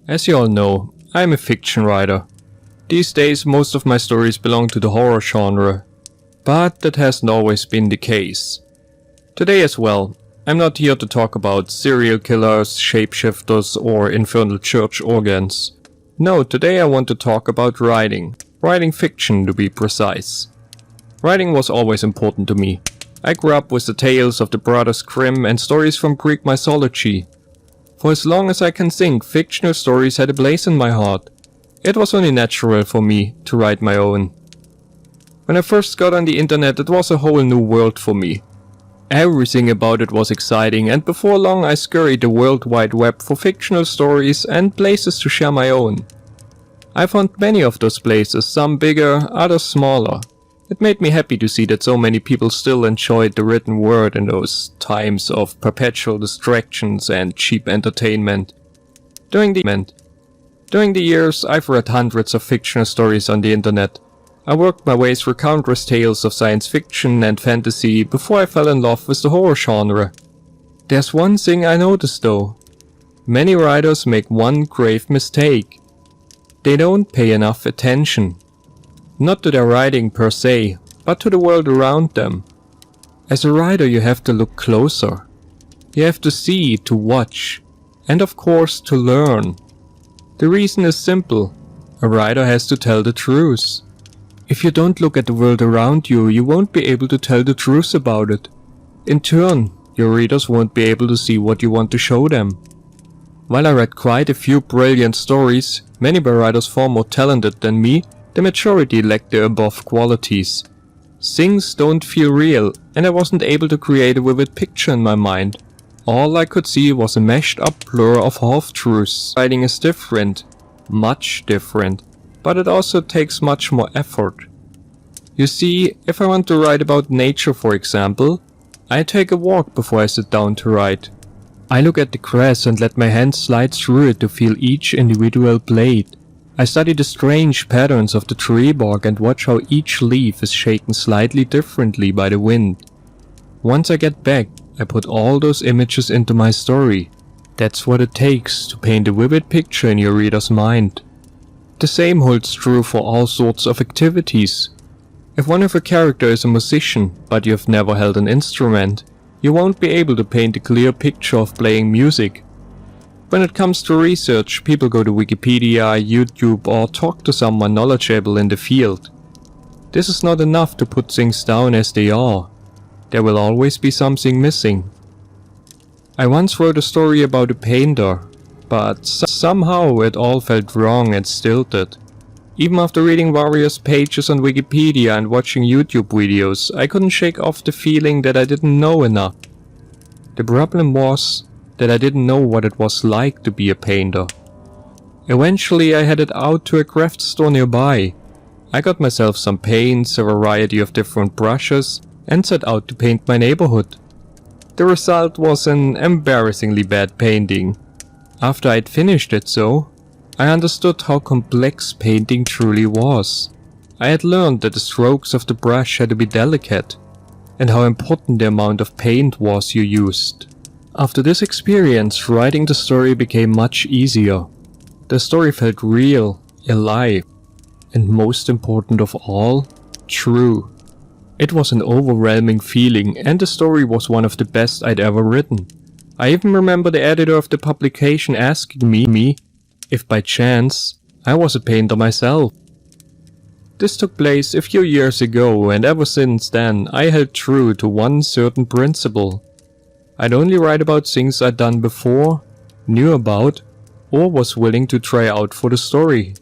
As you all know, I am a fiction writer. These days most of my stories belong to the horror genre, but that hasn't always been the case. Today as well, I'm not here to talk about serial killers, shapeshifters or infernal church organs. No, today I want to talk about writing fiction to be precise. Writing was always important to me. I grew up with the tales of the Brothers Grimm and stories from Greek mythology. For as long as I can think, fictional stories had a place in my heart. It was only natural for me to write my own. When I first got on the internet, it was a whole new world for me. Everything about it was exciting, and before long I scurried the World Wide Web for fictional stories and places to share my own. I found many of those places, some bigger, others smaller. It made me happy to see that so many people still enjoyed the written word in those times of perpetual distractions and cheap entertainment. During the years, I've read hundreds of fictional stories on the internet. I worked my way through countless tales of science fiction and fantasy before I fell in love with the horror genre. There's one thing I noticed though. Many writers make one grave mistake. They don't pay enough attention. Not to their writing per se, but to the world around them. As a writer you have to look closer. You have to see, to watch, and of course to learn. The reason is simple. A writer has to tell the truth. If you don't look at the world around you, you won't be able to tell the truth about it. In turn, your readers won't be able to see what you want to show them. While I read quite a few brilliant stories, many by writers far more talented than me, the majority lacked the above qualities. Things don't feel real, and I wasn't able to create a vivid picture in my mind. All I could see was a mashed up blur of half-truths. Writing is different, much different, but it also takes much more effort. You see, if I want to write about nature for example, I take a walk before I sit down to write. I look at the grass and let my hand slide through it to feel each individual blade. I study the strange patterns of the tree bark and watch how each leaf is shaken slightly differently by the wind. Once I get back, I put all those images into my story. That's what it takes to paint a vivid picture in your reader's mind. The same holds true for all sorts of activities. If one of your characters is a musician, but you've never held an instrument, you won't be able to paint a clear picture of playing music. When it comes to research, people go to Wikipedia, YouTube or talk to someone knowledgeable in the field. This is not enough to put things down as they are. There will always be something missing. I once wrote a story about a painter, but somehow it all felt wrong and stilted. Even after reading various pages on Wikipedia and watching YouTube videos, I couldn't shake off the feeling that I didn't know enough. The problem was that I didn't know what it was like to be a painter. Eventually I headed out to a craft store nearby. I got myself some paints, a variety of different brushes, and set out to paint my neighborhood. The result was an embarrassingly bad painting. After I'd finished it though, I understood how complex painting truly was. I had learned that the strokes of the brush had to be delicate, and how important the amount of paint was you used. After this experience, writing the story became much easier. The story felt real, alive, and most important of all, true. It was an overwhelming feeling, and the story was one of the best I'd ever written. I even remember the editor of the publication asking me if by chance I was a painter myself. This took place a few years ago, and ever since then I held true to one certain principle. I'd only write about things I'd done before, knew about, or was willing to try out for the story.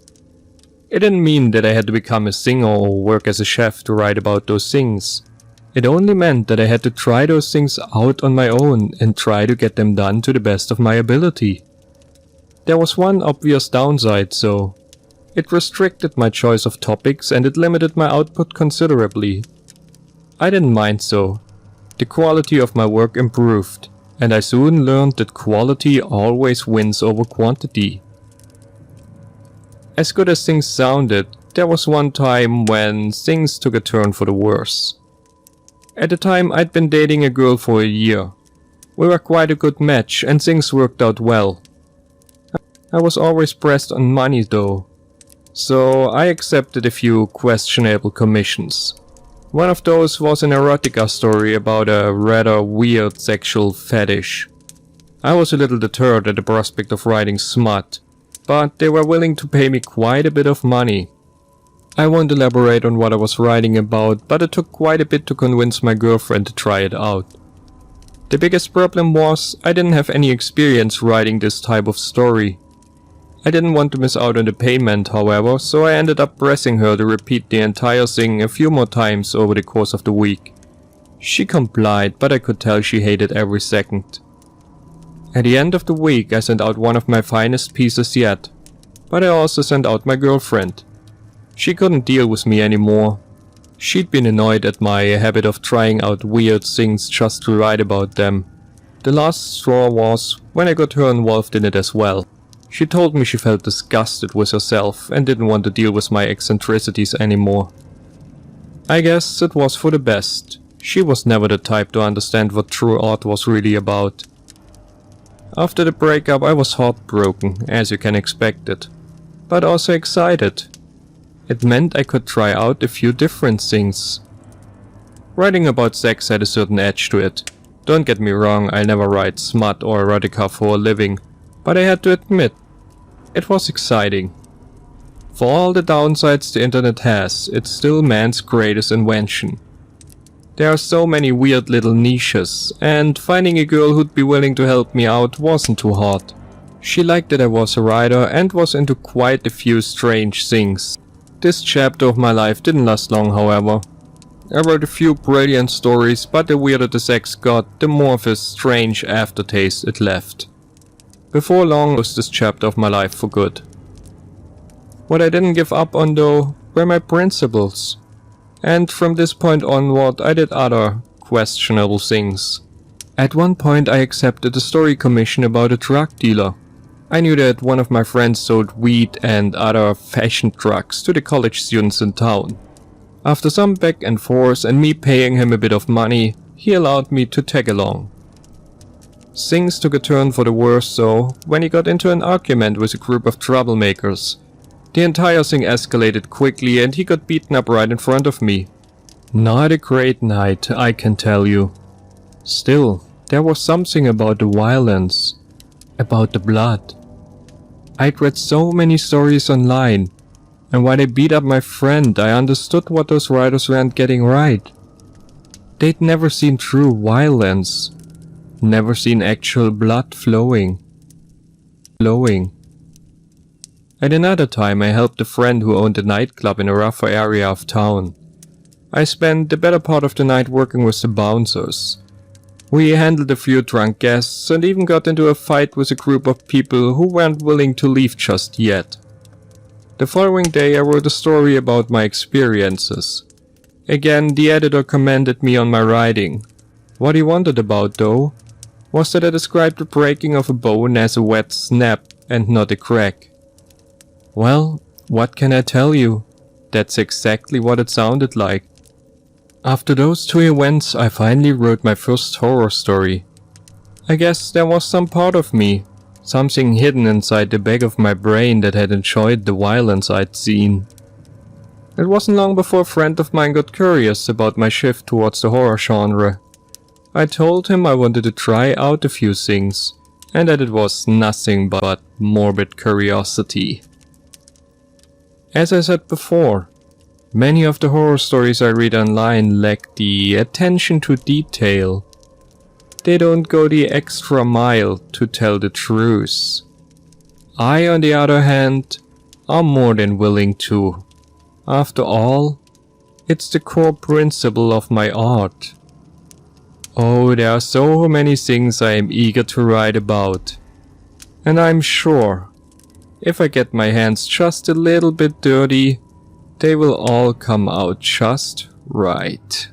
It didn't mean that I had to become a singer or work as a chef to write about those things. It only meant that I had to try those things out on my own and try to get them done to the best of my ability. There was one obvious downside though. It restricted my choice of topics and it limited my output considerably. I didn't mind though. The quality of my work improved, and I soon learned that quality always wins over quantity. As good as things sounded, there was one time when things took a turn for the worse. At the time I'd been dating a girl for a year. We were quite a good match and things worked out well. I was always pressed on money though, so I accepted a few questionable commissions. One of those was an erotica story about a rather weird sexual fetish. I was a little deterred at the prospect of writing smut, but they were willing to pay me quite a bit of money. I won't elaborate on what I was writing about, but it took quite a bit to convince my girlfriend to try it out. The biggest problem was I didn't have any experience writing this type of story. I didn't want to miss out on the payment, however, so I ended up pressing her to repeat the entire thing a few more times over the course of the week. She complied, but I could tell she hated every second. At the end of the week I sent out one of my finest pieces yet, but I also sent out my girlfriend. She couldn't deal with me anymore. She'd been annoyed at my habit of trying out weird things just to write about them. The last straw was when I got her involved in it as well. She told me she felt disgusted with herself and didn't want to deal with my eccentricities anymore. I guess it was for the best. She was never the type to understand what true art was really about. After the breakup I was heartbroken, as you can expect it, but also excited. It meant I could try out a few different things. Writing about sex had a certain edge to it. Don't get me wrong, I never write smut or erotica for a living, but I had to admit, it was exciting. For all the downsides the internet has, it's still man's greatest invention. There are so many weird little niches, and finding a girl who'd be willing to help me out wasn't too hard. She liked that I was a writer and was into quite a few strange things. This chapter of my life didn't last long, however. I wrote a few brilliant stories, but the weirder the sex got, the more of a strange aftertaste it left. Before long, I closed this chapter of my life for good. What I didn't give up on though were my principles. And from this point onward I did other questionable things. At one point I accepted a story commission about a drug dealer. I knew that one of my friends sold weed and other fashion drugs to the college students in town. After some back and forth and me paying him a bit of money, he allowed me to tag along. Things took a turn for the worse though, when he got into an argument with a group of troublemakers. The entire thing escalated quickly and he got beaten up right in front of me. Not a great night, I can tell you. Still, there was something about the violence, about the blood. I'd read so many stories online, and when they beat up my friend I understood what those writers weren't getting right. They'd never seen true violence. Never seen actual blood flowing. At another time I helped a friend who owned a nightclub in a rougher area of town. I spent the better part of the night working with the bouncers. We handled a few drunk guests and even got into a fight with a group of people who weren't willing to leave just yet. The following day I wrote a story about my experiences. Again, the editor commended me on my writing. What he wondered about though was that I described the breaking of a bone as a wet snap and not a crack. Well, what can I tell you? That's exactly what it sounded like. After those two events I finally wrote my first horror story. I guess there was some part of me, something hidden inside the back of my brain that had enjoyed the violence I'd seen. It wasn't long before a friend of mine got curious about my shift towards the horror genre. I told him I wanted to try out a few things, and that it was nothing but morbid curiosity. As I said before, many of the horror stories I read online lack the attention to detail. They don't go the extra mile to tell the truth. I, on the other hand, am more than willing to. After all, it's the core principle of my art. Oh, there are so many things I am eager to write about. And I'm sure, if I get my hands just a little bit dirty, they will all come out just right.